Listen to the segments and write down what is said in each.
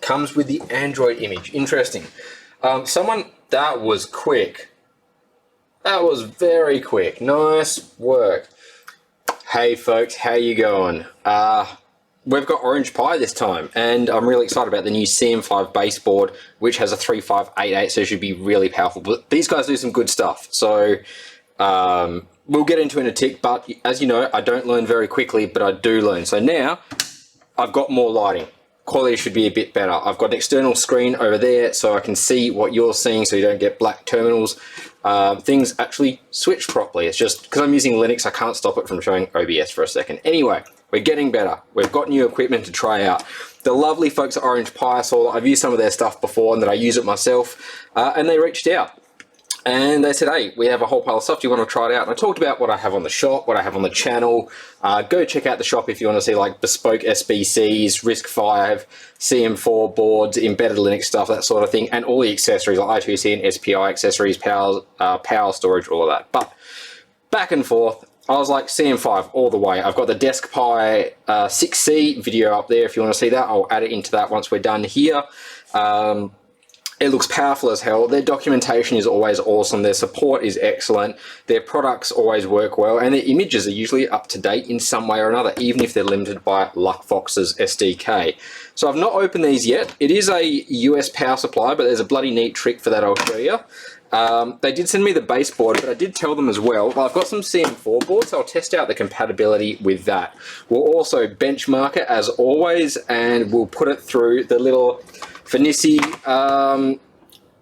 comes with the Android image. Interesting. That was quick. That was very quick. Nice work. Hey folks, how you going? We've got Orange Pi this time, and I'm really excited about the new CM5 baseboard, which has a 3588, so it should be really powerful. But these guys do some good stuff, so we'll get into it in a tick. But as you know, I don't learn very quickly, but I do learn. So now I've got more lighting. Quality should be a bit better. I've got an external screen over there so I can see what you're seeing so you don't get black terminals. Things actually switch properly. It's just because I'm using Linux, I can't stop it from showing OBS for a second. Anyway, we're getting better. We've got new equipment to try out. The lovely folks at Orange Pi saw that I've used some of their stuff before and that I use it myself, and they reached out. And they said, hey, we have a whole pile of stuff. Do you want to try it out? And I talked about what I have on the shop, what I have on the channel. Go check out the shop if you want to see like bespoke SBCs, RISC-V, CM4 boards, embedded Linux stuff, that sort of thing, and all the accessories like I2C and SPI accessories, power storage, all of that. But back and forth, I was like CM5 all the way. I've got the Desk Pi 6C video up there if you want to see that. I'll add it into that once we're done here. It looks powerful as hell. Their documentation is always awesome. Their support is excellent. Their products always work well. And their images are usually up to date in some way or another, even if they're limited by LuckFox's SDK. So I've not opened these yet. It is a US power supply, but there's a bloody neat trick for that I'll show you. They did send me the baseboard, but I did tell them as well, I've got some CM4 boards, so I'll test out the compatibility with that. We'll also benchmark it as always, and we'll put it through the little Finissi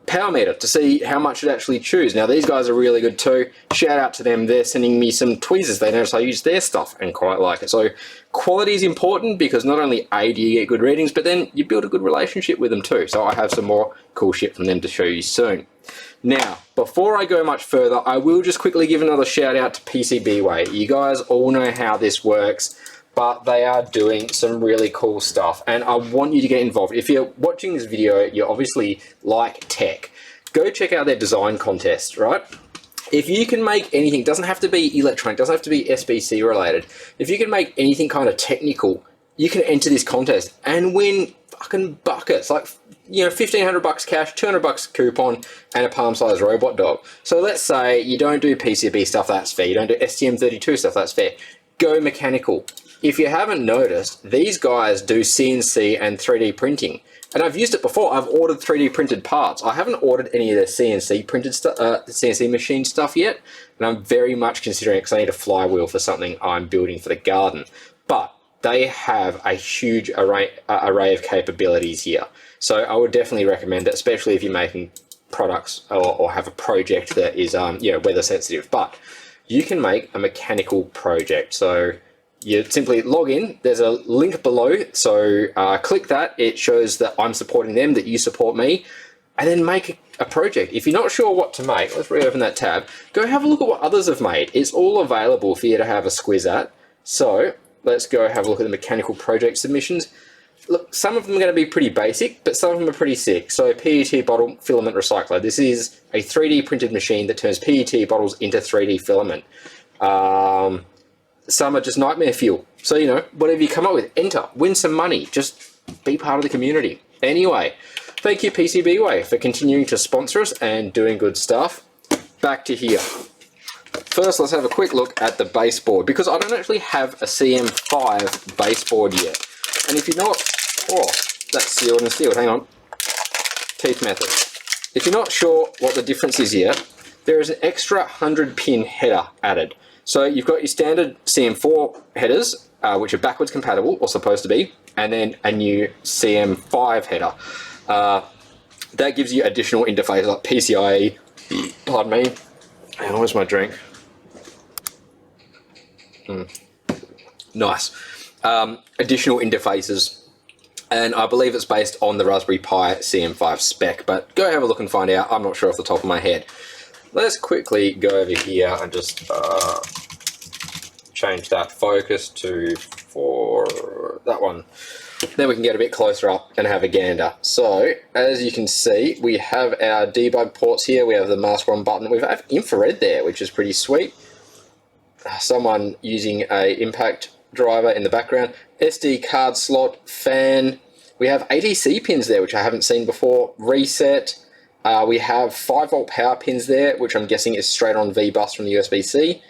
power meter to see how much it actually chews. Now these guys are really good too. Shout out to them. They're sending me some tweezers. They notice I use their stuff and quite like it. So quality is important because not only A, do you get good readings, but then you build a good relationship with them too. So I have some more cool shit from them to show you soon. Now, before I go much further, I will just quickly give another shout out to PCBWay. You guys all know how this works, but they are doing some really cool stuff and I want you to get involved. If you're watching this video, you obviously like tech. Go check out their design contest, right? If you can make anything, doesn't have to be electronic, doesn't have to be SBC related. If you can make anything kind of technical, you can enter this contest and win fucking buckets. Like, you know, $1,500 cash, $200 coupon, and a palm-sized robot dog. So let's say you don't do PCB stuff, that's fair. You don't do STM32 stuff, that's fair. Go mechanical. If you haven't noticed, these guys do CNC and 3D printing. And I've used it before. I've ordered 3D printed parts. I haven't ordered any of the CNC printed stuff, CNC machine stuff yet. And I'm very much considering it because I need a flywheel for something I'm building for the garden. But they have a huge array of capabilities here. So I would definitely recommend it, especially if you're making products or have a project that is weather sensitive. But you can make a mechanical project. So you simply log in, there's a link below, so click that, it shows that I'm supporting them, that you support me, and then make a project. If you're not sure what to make, let's reopen that tab, go have a look at what others have made. It's all available for you to have a squiz at. So let's go have a look at the mechanical project submissions. Look, some of them are going to be pretty basic, but some of them are pretty sick. So PET bottle filament recycler. This is a 3D printed machine that turns PET bottles into 3D filament. Some are just nightmare fuel. So, you know, whatever you come up with, enter, win some money, just be part of the community. Anyway, thank you PCBWay for continuing to sponsor us and doing good stuff. Back to here. First, let's have a quick look at the baseboard because I don't actually have a CM5 baseboard yet. And if you're not, oh, that's sealed and sealed, hang on. Teeth method. If you're not sure what the difference is yet, there is an extra 100 pin header added. So you've got your standard CM4 headers, which are backwards compatible, or supposed to be, and then a new CM5 header. That gives you additional interfaces like PCIe, pardon me, hang on, where's my drink? Nice. Additional interfaces, and I believe it's based on the Raspberry Pi CM5 spec, but go have a look and find out. I'm not sure off the top of my head. Let's quickly go over here and just change that focus to for that one. Then we can get a bit closer up and have a gander. So, as you can see, we have our debug ports here. We have the mask on button. We have infrared there, which is pretty sweet. Someone using a impact driver in the background. SD card slot, fan, We have ATC pins there, which I haven't seen before. Reset. We have 5-volt power pins there, which I'm guessing is straight on V-Bus from the USB-C.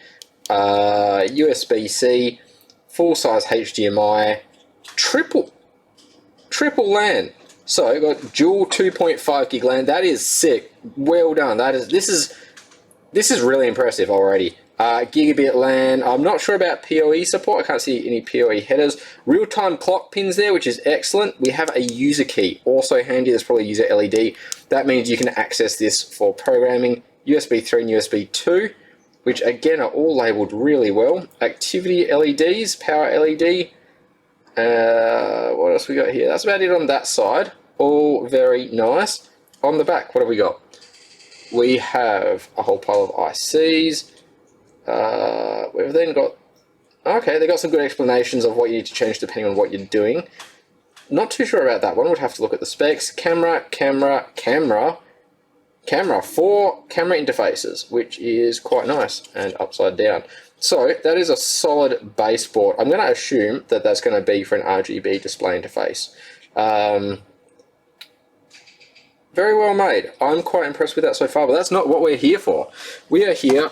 USB-C, full-size HDMI, triple LAN. So we've got dual 2.5 gig LAN. That is sick. Well done. This is really impressive already. Gigabit LAN. I'm not sure about PoE support. I can't see any PoE headers. Real-time clock pins there, which is excellent. We have a user key, also handy. There's probably a user LED. That means you can access this for programming. USB 3 and USB 2, which again are all labeled really well. Activity LEDs, power LED. What else we got here? That's about it on that side. All very nice. On the back, what have we got? We have a whole pile of ICs. We've then got, okay, they got some good explanations of what you need to change depending on what you're doing. Not too sure about that one. Would have to look at the specs. Camera, 4 camera interfaces, which is quite nice, and upside down. So that is a solid baseboard. I'm going to assume that that's going to be for an RGB display interface. Very well made. I'm quite impressed with that so far, but that's not what we're here for. We are here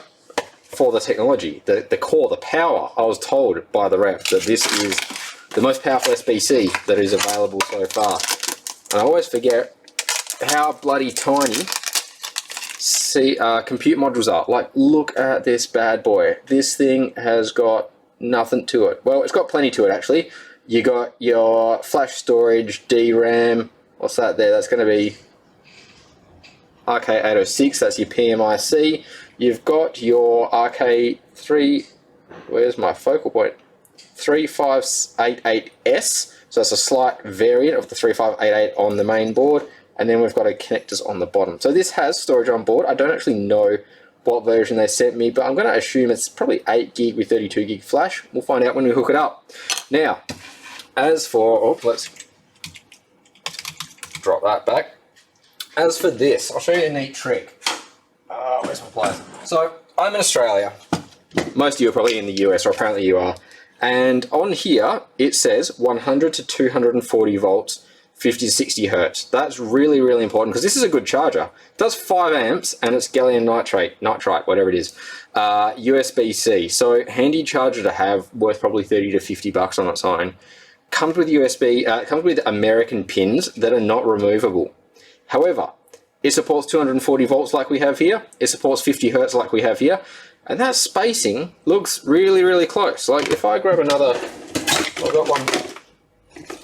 for the technology, the core, the power. I was told by the rep that this is the most powerful SBC that is available so far. And I always forget how bloody tiny compute modules are. Like, look at this bad boy. This thing has got nothing to it. Well, it's got plenty to it, actually. You got your flash storage, DRAM. What's that there? That's going to be RK806. That's your PMIC. You've got your RK3, where's my focal point? 3588S. So that's a slight variant of the 3588 on the main board. And then we've got connectors on the bottom. So this has storage on board. I don't actually know what version they sent me, but I'm going to assume it's probably 8 gig with 32 gig flash. We'll find out when we hook it up. Now, as for, let's drop that back. As for this, I'll show you a neat trick. Where's my pliers? So I'm in Australia. Most of you are probably in the US, or apparently you are. And on here, it says 100 to 240 volts, 50 to 60 hertz. That's really, really important because this is a good charger. It does 5 amps and it's gallium nitride, whatever it is. USB-C. So handy charger to have, worth probably 30 to 50 bucks on its own. Comes with comes with American pins that are not removable. However, it supports 240 volts like we have here. It supports 50 hertz like we have here. And that spacing looks really, really close. Like if I grab another, I've got one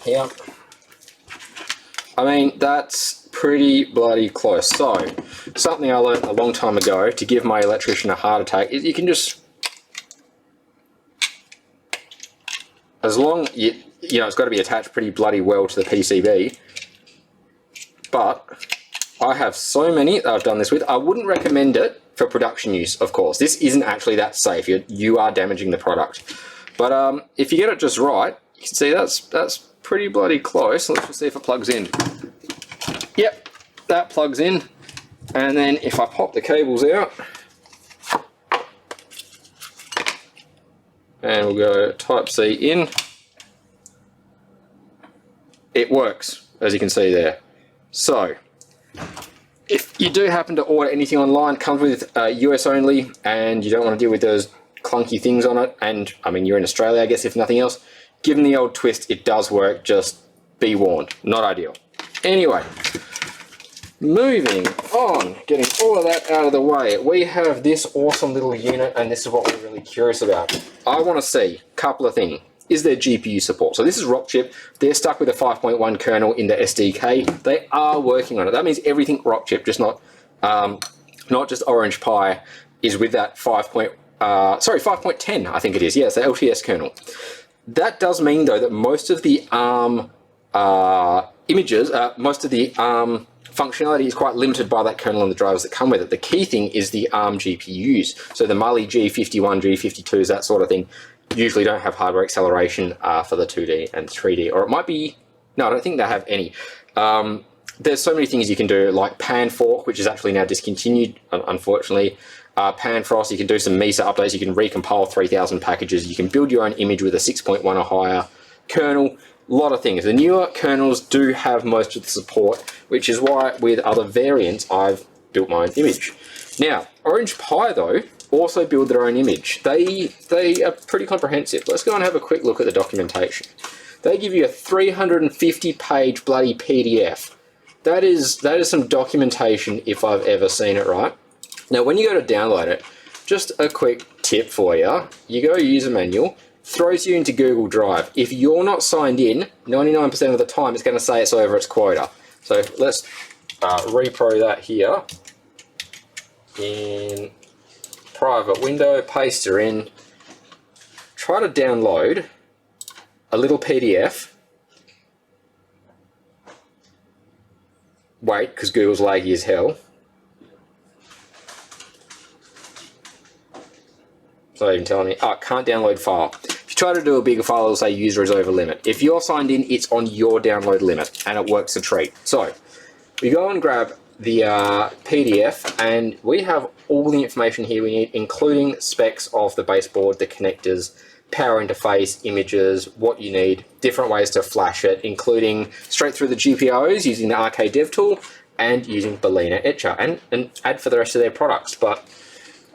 here. I mean, that's pretty bloody close. So, something I learned a long time ago to give my electrician a heart attack is you can just, as long, you know, it's got to be attached pretty bloody well to the PCB. But I have so many that I've done this with. I wouldn't recommend it for production use, of course. This isn't actually that safe. You are damaging the product. But if you get it just right, you can see that's pretty bloody close. Let's just see if it plugs in. Yep, that plugs in. And then if I pop the cables out, and we'll go Type-C in, it works, as you can see there. So, if you do happen to order anything online, it comes with US only, and you don't want to deal with those clunky things on it, and I mean, you're in Australia, I guess, if nothing else, given the old twist, it does work, just be warned. Not ideal. Anyway, moving on, getting all of that out of the way, we have this awesome little unit, and this is what we're really curious about. I want to see a couple of things. Is there GPU support? So this is Rockchip. They're stuck with a 5.1 kernel in the SDK. They are working on it. That means everything Rockchip, just not just Orange Pi, is with that 5.10, I think it is. Yeah, it's the LTS kernel. That does mean, though, that most of the ARM most of the ARM functionality is quite limited by that kernel and the drivers that come with it. The key thing is the ARM GPUs. So the Mali G51, G52s, that sort of thing, usually don't have hardware acceleration for the 2D and 3D. Or it might be... No, I don't think they have any. There's so many things you can do, like PanFork, which is actually now discontinued, unfortunately. PanFrost, you can do some MESA updates, you can recompile 3,000 packages, you can build your own image with a 6.1 or higher kernel. A lot of things. The newer kernels do have most of the support, which is why with other variants I've built my own image. Now, Orange Pi though also build their own image. They are pretty comprehensive. Let's go and have a quick look at the documentation. They give you a 350-page bloody PDF. That is some documentation if I've ever seen it, right? Now, when you go to download it, just a quick tip for you. You go user manual, throws you into Google Drive. If you're not signed in, 99% of the time it's going to say it's over its quota. So let's repro that here in private window, paste her in, try to download a little PDF. Wait, because Google's laggy as hell. It's not even telling me, oh, can't download file. If you try to do a bigger file, it'll say user is over limit. If you're signed in, it's on your download limit, and it works a treat. So, we go and grab the PDF, and we have all the information here we need, including specs of the baseboard, the connectors, power interface, images, what you need, different ways to flash it, including straight through the GPIOs using the RK Dev tool and using Balena Etcher, and add for the rest of their products. But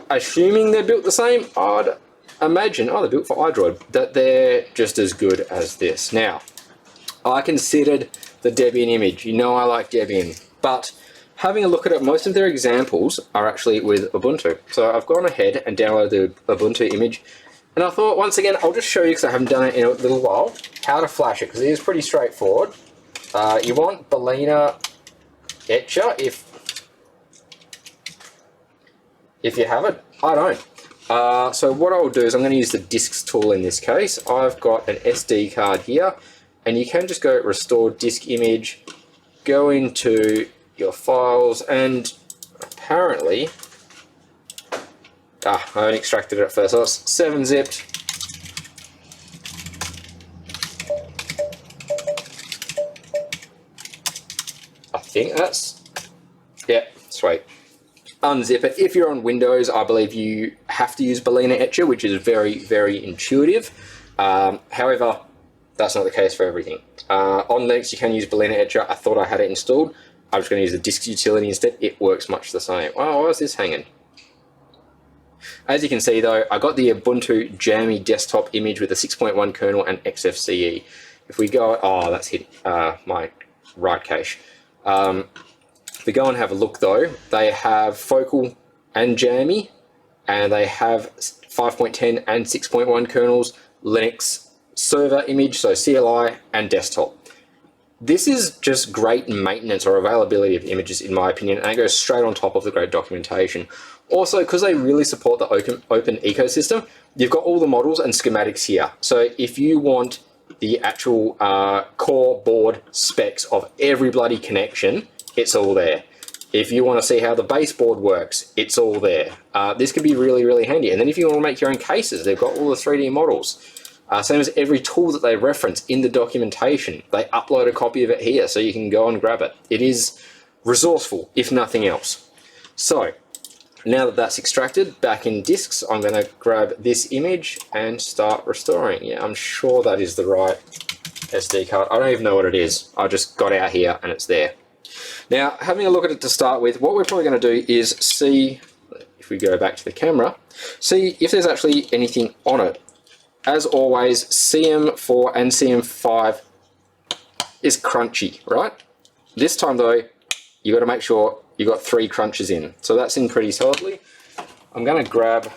assuming they're built the same, I'd imagine, oh, they're built for iDroid, that they're just as good as this. Now, I considered the Debian image. You know I like Debian, but having a look at it, most of their examples are actually with Ubuntu. So I've gone ahead and downloaded the Ubuntu image, and I thought, once again, I'll just show you, because I haven't done it in a little while, how to flash it, because it is pretty straightforward. You want Balena Etcher if you have it. I don't. So what I'll do is I'm going to use the disks tool in this case. I've got an SD card here, and you can just go restore disk image, go into your files, and apparently, I haven't extracted it at first, so it's 7-zipped. I think that's, yeah, sweet. Unzip it. If you're on Windows, I believe you have to use Balena Etcher, which is very, very intuitive. However, that's not the case for everything. On Linux, you can use Balena Etcher. I thought I had it installed. I'm just going to use the disk utility instead. It works much the same. Oh, why is this hanging? As you can see though, I got the Ubuntu Jammy desktop image with a 6.1 kernel and XFCE. If we go, oh, that's hit my right cache. If we go and have a look though, they have Focal and Jammy, and they have 5.10 and 6.1 kernels, Linux server image, so CLI, and desktop. This is just great maintenance or availability of images, in my opinion, and it goes straight on top of the great documentation. Also, because they really support the open ecosystem, you've got all the models and schematics here. So if you want the actual core board specs of every bloody connection, it's all there. If you want to see how the baseboard works, it's all there. This can be really, really handy. And then if you want to make your own cases, they've got all the 3D models. Same as every tool that they reference in the documentation, they upload a copy of it here so you can go and grab it. It is resourceful, if nothing else. So, now that that's extracted, back in disks, I'm going to grab this image and start restoring. Yeah, I'm sure that is the right SD card. I don't even know what it is. I just got out here and it's there. Now, having a look at it to start with, what we're probably going to do is see, if we go back to the camera, see if there's actually anything on it. As always, CM4 and CM5 is crunchy, right? This time though, you got to make sure you got 3 crunches in. So that's in pretty solidly. I'm going to grab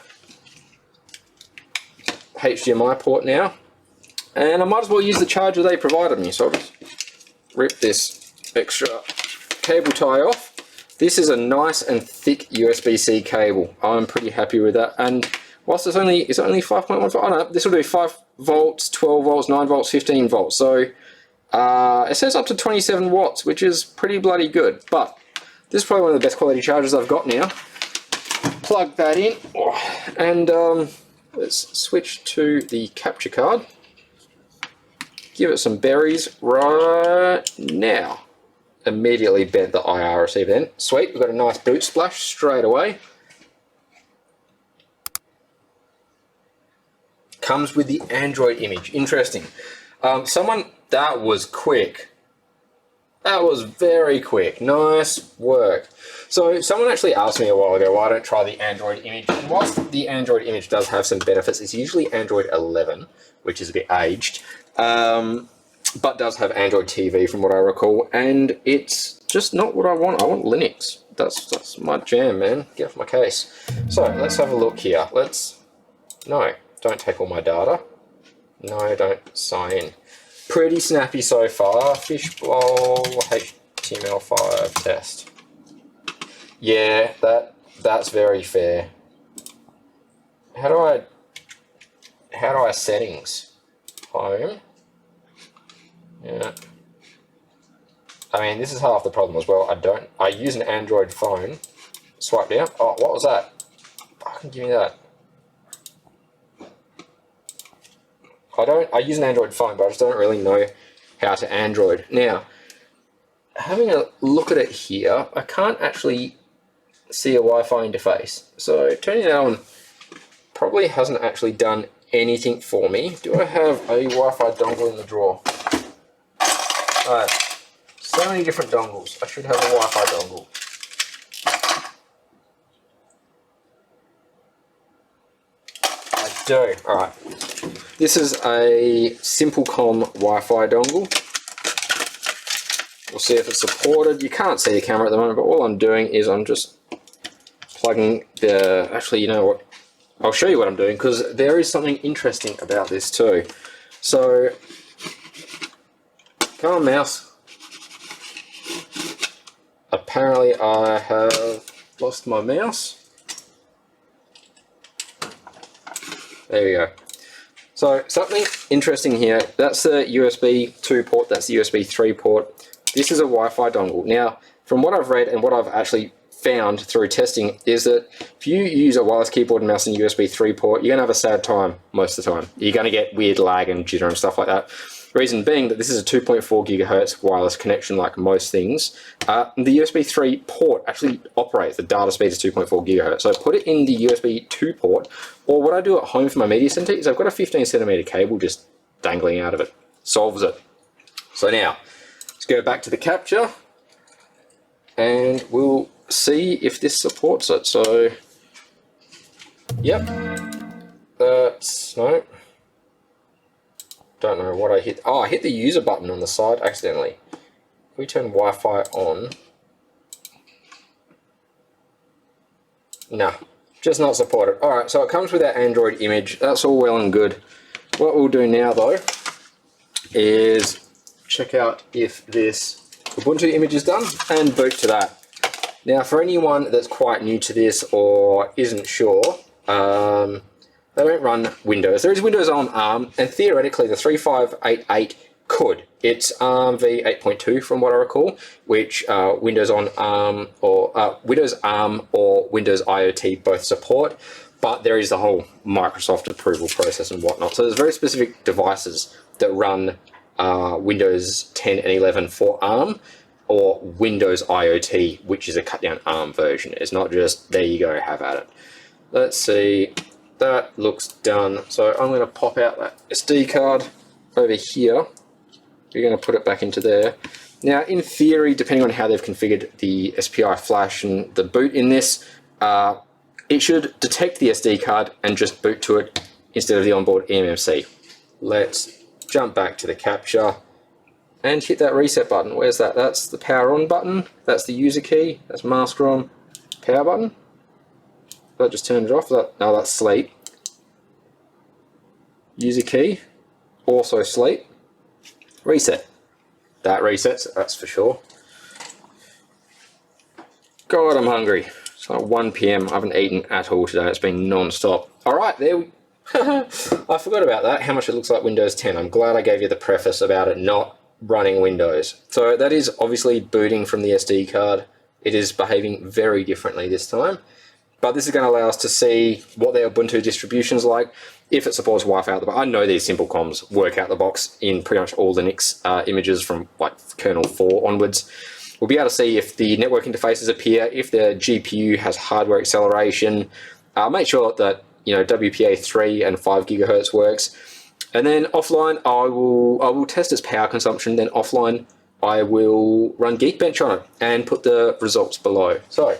HDMI port now, and I might as well use the charger they provided me. So I'll just rip this extra cable tie off. This is a nice and thick USB-C cable. I'm pretty happy with that. And whilst it's only 5.1 volts, I don't know, this will do 5 volts, 12 volts, 9 volts, 15 volts. So it says up to 27 watts, which is pretty bloody good. But this is probably one of the best quality chargers I've got now. Plug that in, and let's switch to the capture card. Give it some berries right now. Immediately bent the IR receiver in. Sweet, we've got a nice boot splash straight away. Comes with the Android image. Interesting. Someone that was quick. That was very quick. Nice work. So someone actually asked me a while ago why I don't try the Android image. And whilst the Android image does have some benefits, it's usually Android 11, which is a bit aged, but does have Android TV from what I recall, and it's just not what I want. I want Linux. That's my jam, man. Get off my case. So let's have a look here. No, don't take all my data. No, don't sign in. Pretty snappy so far. Fishbowl HTML5 test. Yeah, that's very fair. How do I settings? Home. Yeah. I mean, this is half the problem as well. I use an Android phone. Swipe down. Oh, what was that? Fucking give me that. I use an Android phone, but I just don't really know how to Android. Now, having a look at it here, I can't actually see a Wi-Fi interface. So turning that on probably hasn't actually done anything for me. Do I have a Wi-Fi dongle in the drawer? Alright, so many different dongles. I should have a Wi-Fi dongle. I do. Alright. This is a Simplecom Wi-Fi dongle. We'll see if it's supported. You can't see the camera at the moment, but all I'm doing is I'm just plugging the... Actually, you know what? I'll show you what I'm doing, because there is something interesting about this too. So, come on, mouse. Apparently I have lost my mouse. There we go. So something interesting here, that's the USB 2 port, that's the USB 3 port. This is a Wi-Fi dongle. Now, from what I've read and what I've actually found through testing is that if you use a wireless keyboard and mouse and USB 3 port, you're gonna have a sad time most of the time. You're gonna get weird lag and jitter and stuff like that. Reason being that this is a 2.4 gigahertz wireless connection like most things. The USB 3 port actually operates, the data speed is 2.4 gigahertz. So I put it in the USB 2 port, or what I do at home for my media center is I've got a 15 centimeter cable just dangling out of it. Solves it. So now, let's go back to the capture, and we'll see if this supports it. So, yep, that's, no. Don't know what I hit. Oh, I hit the user button on the side accidentally. If we turn Wi-Fi on. Nah, just not supported. Alright, so it comes with that Android image. That's all well and good. What we'll do now though is check out if this Ubuntu image is done and boot to that. Now for anyone that's quite new to this or isn't sure, they don't run Windows. There is Windows on ARM, and theoretically the 3588 could. It's ARM v8.2 from what I recall, which Windows on ARM or Windows ARM or Windows IoT both support. But there is the whole Microsoft approval process and whatnot. So there's very specific devices that run Windows 10 and 11 for ARM, or Windows IoT, which is a cut down ARM version. It's not just there you go, have at it. Let's see. That looks done. So I'm going to pop out that SD card over here. We're going to put it back into there. Now, in theory, depending on how they've configured the SPI flash and the boot in this, it should detect the SD card and just boot to it instead of the onboard eMMC. Let's jump back to the capture and hit that reset button. Where's that? That's the power on button. That's the user key. That's master on. Power button. That just turned it off. No, that's sleep. User key, also sleep. Reset. That resets, that's for sure. God, I'm hungry. It's like 1 PM. I haven't eaten at all today. It's been non-stop. All right, there we... I forgot about that, how much it looks like Windows 10. I'm glad I gave you the preface about it not running Windows. So that is obviously booting from the SD card. It is behaving very differently this time. But this is going to allow us to see what their Ubuntu distribution is like, if it supports Wi-Fi out the box. I know these Simplecoms work out the box in pretty much all Linux images from like kernel 4 onwards. We'll be able to see if the network interfaces appear, if the GPU has hardware acceleration. Make sure that WPA 3 and 5 gigahertz works. And then offline, I will test its power consumption. Then offline, I will run Geekbench on it and put the results below. So,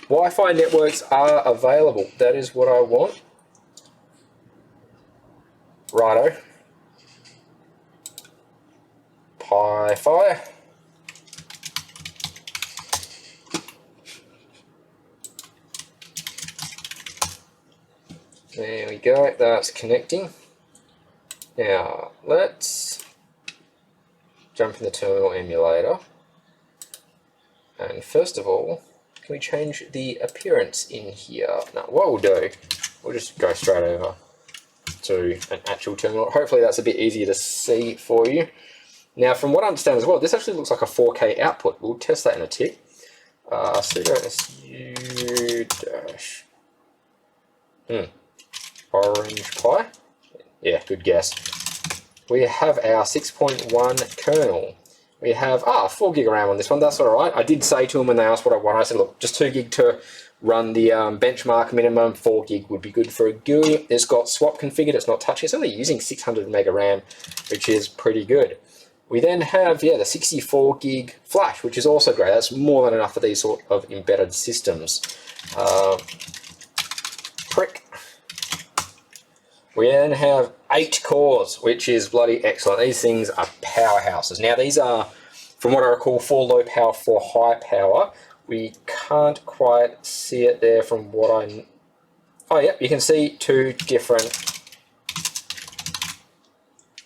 Wi-Fi networks are available. That is what I want. Righto. Pi-Fi. There we go, that's connecting. Now, let's jump in the terminal emulator. And first of all, can we change the appearance in here? Now, what we'll do, we'll just go straight over to an actual terminal. Hopefully that's a bit easier to see for you. Now, from what I understand as well, this actually looks like a 4K output. We'll test that in a tick. Sudo su Orange Pi. Yeah, good guess. We have our 6.1 kernel. We have 4 gig of RAM on this one. That's all right. I did say to them when they asked what I want, I said, look, just 2 gig to run the benchmark minimum. 4 gig would be good for a GUI. It's got swap configured. It's not touching. It's only using 600 mega RAM, which is pretty good. We then have, the 64 gig flash, which is also great. That's more than enough for these sort of embedded systems. Prick. We then have 8 cores, which is bloody excellent. These things are powerhouses. Now, these are, from what I recall, 4 low power, 4 high power. We can't quite see it there from what I... Oh, yeah, you can see 2 different...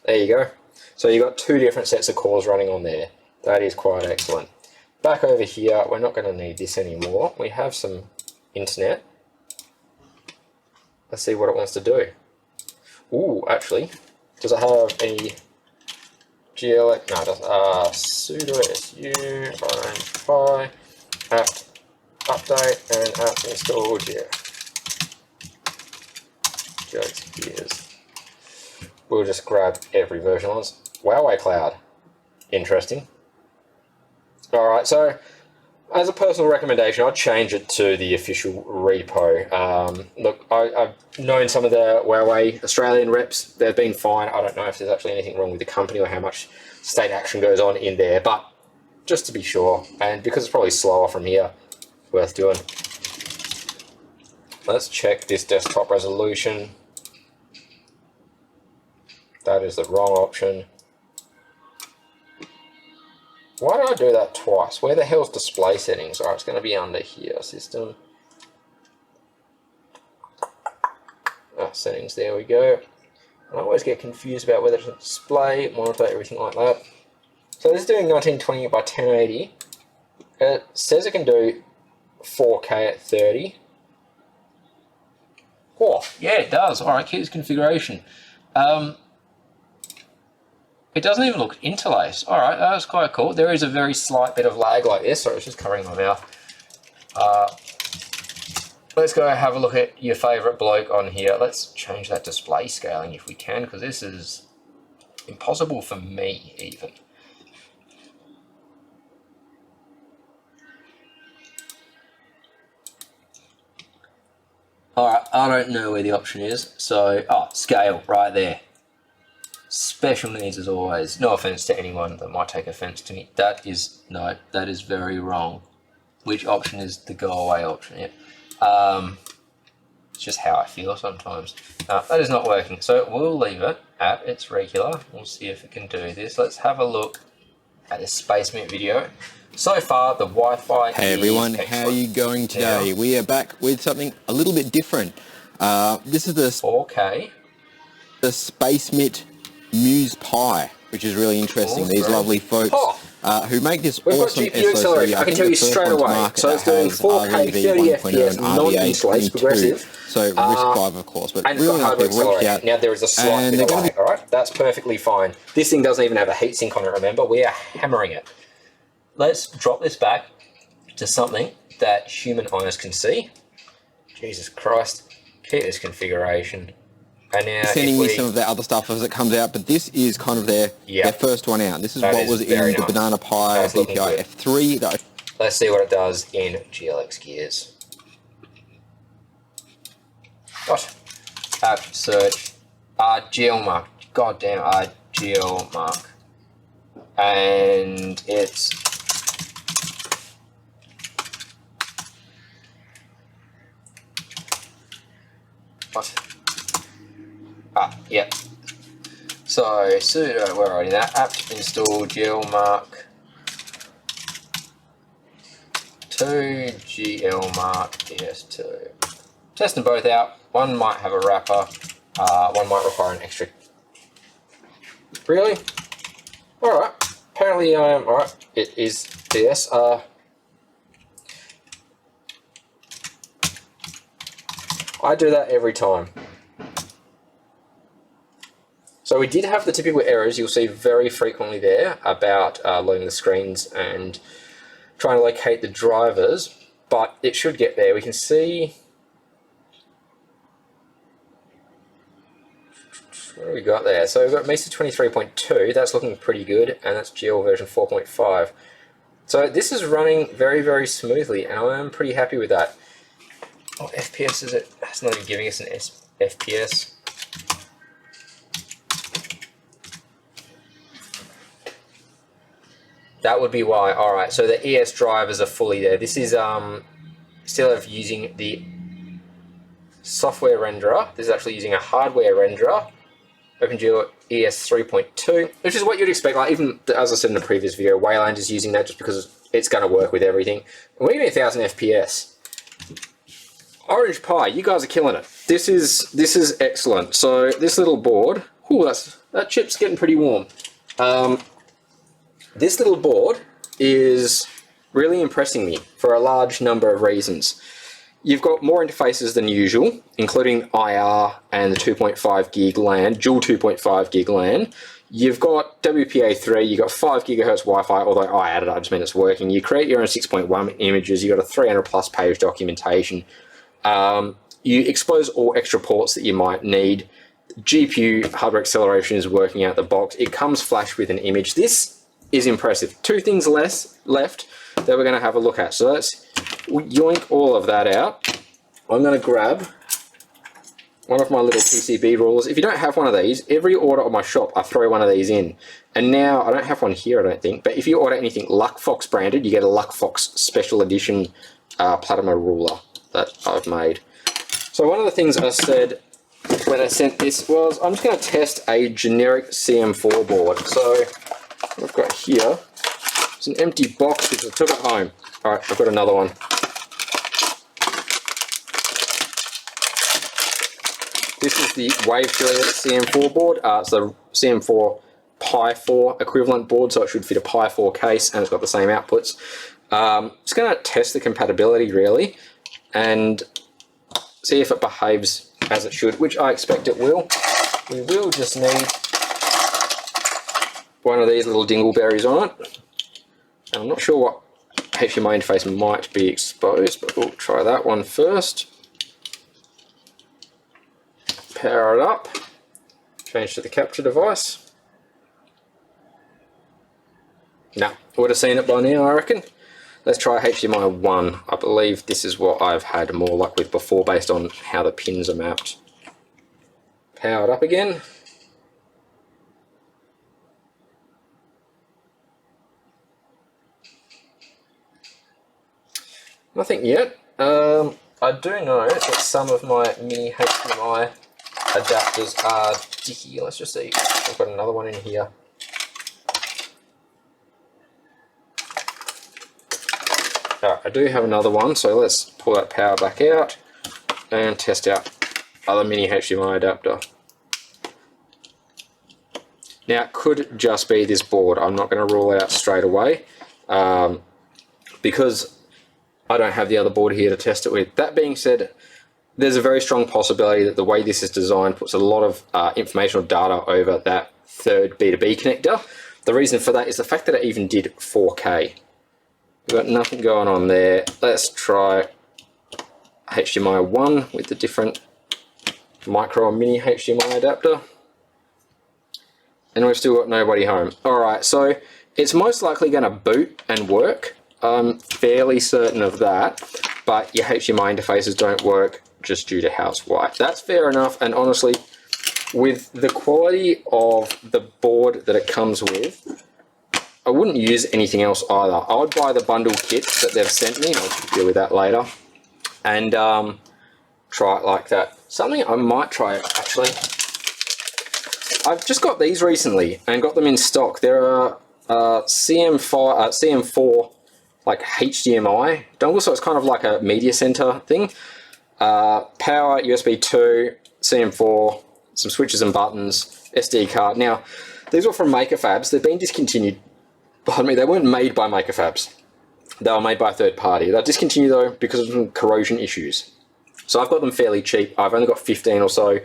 There you go. So you've got 2 different sets of cores running on there. That is quite excellent. Back over here, we're not going to need this anymore. We have some internet. Let's see what it wants to do. Ooh, actually, does it have any GLX? No, it doesn't. Sudo su orange pi apt update and apt install GLX gears. We'll just grab every version on this. Huawei Cloud. Interesting. Alright, so as a personal recommendation, I'd change it to the official repo. Look, I've known some of the Huawei Australian reps. They've been fine. I don't know if there's actually anything wrong with the company or how much state action goes on in there, but just to be sure, and because it's probably slower from here, worth doing. Let's check this desktop resolution. That is the wrong option. Why did I do that twice? Where the hell's display settings? Alright, it's going to be under here, system. Settings, there we go. And I always get confused about whether it's a display, monitor, everything like that. So this is doing 1920 by 1080. It says it can do 4K at 30. Oh, yeah, it does. Alright, here's configuration. It doesn't even look interlaced. Alright, that's quite cool. There is a very slight bit of lag like this. Sorry, it's just covering my mouth. Let's go have a look at your favourite bloke on here. Let's change that display scaling if we can, because this is impossible for me even. Alright, I don't know where the option is. So, scale, right there. Special needs as always. No offense to anyone that might take offense to me. That is very wrong. Which option is the go away option? Yeah. It's just how I feel sometimes. That is not working. So we'll leave it at its regular. We'll see if it can do this. Let's have a look at this SpaceMint video. So far, the Wi-Fi. Hey everyone, how are you going today? Yeah. We are back with something a little bit different. This is the 4K. The SpaceMint Muse Pi, which is really interesting. These lovely folks who make this awesome SoC. I can tell you straight away. So it's doing 4K 30 FPS non-interlaced progressive. So RISC-V of course, but really nice they've reached out. Now there is a slight bit of lag, alright? That's perfectly fine. This thing doesn't even have a heatsink on it, remember? We are hammering it. Let's drop this back to something that human eyes can see. Jesus Christ. Keep this configuration. And now sending me some of the other stuff as it comes out, but this is kind of their first one out. This is what was in the Banana Pi DPI F3. Let's see what it does in GLX gears. Gosh, app search, GLMark, goddamn GL mark. And it's what? Yep. So sudo, where are you now? Apt install glmark 2 glmark ps2. Test them both out. One might have a wrapper. One might require an extra. Really? All right. Apparently I am. All right. It is DS. I do that every time. So we did have the typical errors you'll see very frequently there about loading the screens and trying to locate the drivers, but it should get there. We can see, what do we got there? So we've got MESA 23.2, that's looking pretty good, and that's GL version 4.5. So this is running very, very smoothly, and I'm pretty happy with that. What FPS is it? It's not even giving us an FPS. That would be why. All right, so the ES drivers are fully there. This is still of using the software renderer. This is actually using a hardware renderer. OpenGL ES 3.2, which is what you'd expect. Like even as I said in the previous video, Wayland is using that just because it's going to work with everything. And we're getting 1000 FPS. Orange Pi, you guys are killing it. This is excellent. So this little board, ooh, that chip's getting pretty warm. This little board is really impressing me for a large number of reasons. You've got more interfaces than usual, including IR and the 2.5 gig LAN, dual 2.5 gig LAN. You've got WPA3, you've got 5 gigahertz Wi-Fi, although I added it, I just mean it's working. You create your own 6.1 images, you've got a 300 plus page documentation. You expose all extra ports that you might need. GPU hardware acceleration is working out the box. It comes flash with an image. This is impressive. Two things left that we're going to have a look at. So let's yoink all of that out. I'm going to grab one of my little PCB rulers. If you don't have one of these, every order at my shop, I throw one of these in. And now, I don't have one here, I don't think, but if you order anything Luckfox branded, you get a Luckfox special edition Platinum ruler that I've made. So one of the things I said when I sent this was, I'm just going to test a generic CM4 board. So what I've got here is an empty box because I took it home. All right, I've got another one. This is the Wavejoy CM4 board. It's the CM4 Pi 4 equivalent board, so it should fit a Pi 4 case, and it's got the same outputs. Just going to test the compatibility really, and see if it behaves as it should, which I expect it will. We will just need one of these little dingleberries on it. And I'm not sure what HDMI interface might be exposed, but we'll try that one first. Power it up. Change to the capture device. Nah, would have seen it by now, I reckon. Let's try HDMI 1. I believe this is what I've had more luck with before based on how the pins are mapped. Power it up again. Nothing yet. I do know that some of my mini HDMI adapters are dicky. Let's just see. I've got another one in here. Alright, I do have another one, so let's pull that power back out and test out other mini HDMI adapter. Now it could just be this board. I'm not going to rule it out straight away because I don't have the other board here to test it with. That being said, there's a very strong possibility that the way this is designed puts a lot of informational data over that third B2B connector. The reason for that is the fact that it even did 4K. We've got nothing going on there. Let's try HDMI 1 with the different micro and mini HDMI adapter. And we've still got nobody home. Alright, so it's most likely going to boot and work. I'm fairly certain of that, but your HDMI interfaces don't work just due to house white. That's fair enough, and honestly, with the quality of the board that it comes with, I wouldn't use anything else either. I would buy the bundle kits that they've sent me, and I'll deal with that later, and try it like that. Something I might try actually. I've just got these recently and got them in stock. There are CM4 like HDMI dongle, so it's kind of like a media center thing. Power, USB 2, CM4, some switches and buttons, SD card. Now, these were from MakerFabs. They've been discontinued. Pardon me, they weren't made by MakerFabs. They were made by a third party. They're discontinued though because of some corrosion issues. So I've got them fairly cheap. I've only got 15 or so.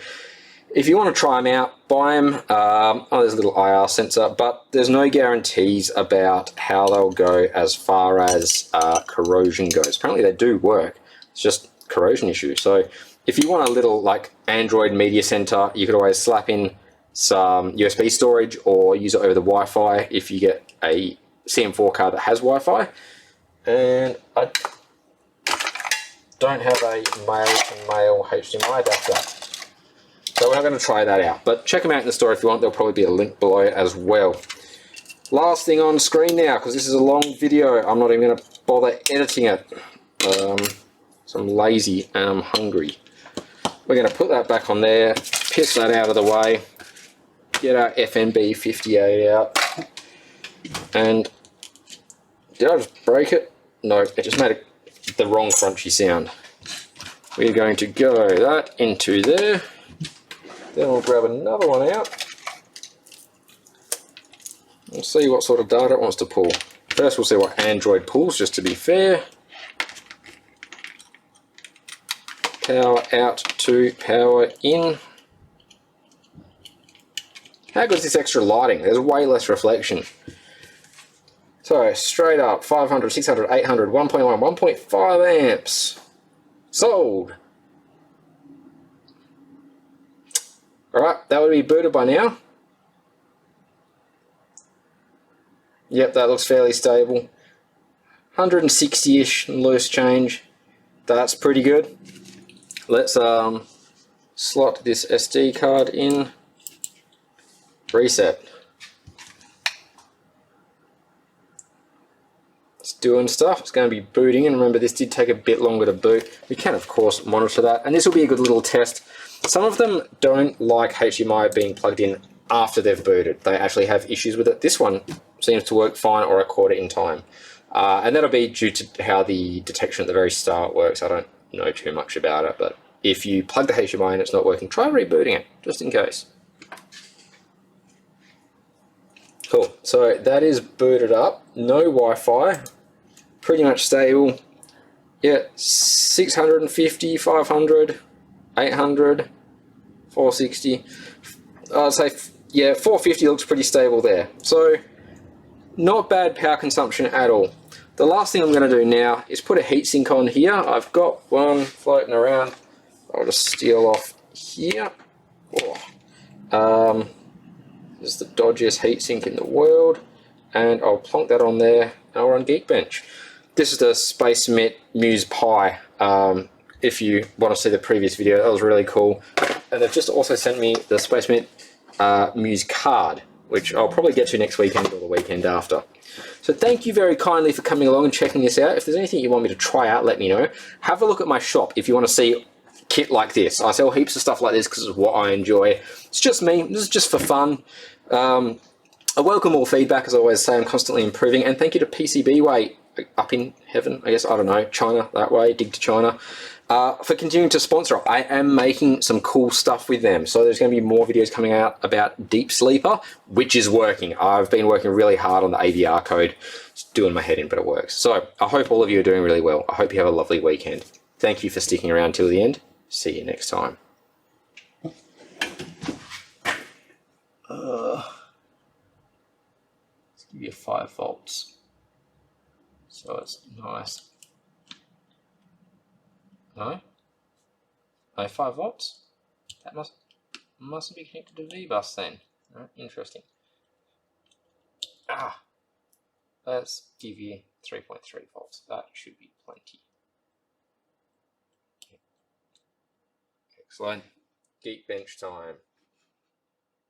If you want to try them out, buy them. Oh, there's a little IR sensor, but there's no guarantees about how they'll go as far as corrosion goes. Apparently they do work. It's just corrosion issue. So if you want a little like Android media center, you could always slap in some USB storage or use it over the Wi-Fi if you get a CM4 card that has Wi-Fi. And I don't have a male-to-male HDMI adapter, so we're not going to try that out. But check them out in the store if you want. There'll probably be a link below as well. Last thing on screen now, because this is a long video, I'm not even going to bother editing it. So I'm lazy and I'm hungry. We're going to put that back on there, piss that out of the way, get our FNB 58 out, and did I just break it? No, it just made the wrong crunchy sound. We're going to go that into there. Then we'll grab another one out. We'll see what sort of data it wants to pull. First we'll see what Android pulls, just to be fair. Power out to power in. How good is this extra lighting? There's way less reflection. So straight up, 500, 600, 800, 1.1, 1.5 amps. Sold. Alright, that would be booted by now. Yep, that looks fairly stable. 160-ish loose change. That's pretty good. Let's slot this SD card in. Reset. It's doing stuff. It's going to be booting, and remember this did take a bit longer to boot. We can of course monitor that, and this will be a good little test. Some of them don't like HDMI being plugged in after they've booted. They actually have issues with it. This one seems to work fine, or record it in time. And that'll be due to how the detection at the very start works. I don't know too much about it, but if you plug the HDMI and it's not working, try rebooting it, just in case. Cool, so that is booted up. No Wi-Fi, pretty much stable. Yeah, 650, 500, 800, 460. I'd say, yeah, 450 looks pretty stable there. So, not bad power consumption at all. The last thing I'm going to do now is put a heatsink on here. I've got one floating around. I'll just steal off here. Oh. This is the dodgiest heatsink in the world, and I'll plonk that on there, and I'll run Geekbench. This is the SpaceMit Muse Pi. If you want to see the previous video, that was really cool. And they've just also sent me the SpaceMit Muse card, which I'll probably get to next weekend or the weekend after. So thank you very kindly for coming along and checking this out. If there's anything you want me to try out, let me know. Have a look at my shop if you want to see kit like this. I sell heaps of stuff like this because it's what I enjoy. It's just me. This is just for fun. I welcome all feedback, as I always say. I'm constantly improving. And thank you to PCBWay up in heaven, I guess, I don't know, China that way, dig to China, for continuing to sponsor. I am making some cool stuff with them. So there's going to be more videos coming out about Deep Sleeper, which is working. I've been working really hard on the AVR code. It's doing my head in, but it works. So I hope all of you are doing really well. I hope you have a lovely weekend. Thank you for sticking around till the end. See you next time. Let's give you 5 volts. So it's nice. No? No 5 volts? That mustn't be connected to V-Bus then. Right, interesting. Let's give you 3.3 volts. That should be plenty. Excellent. Geekbench time.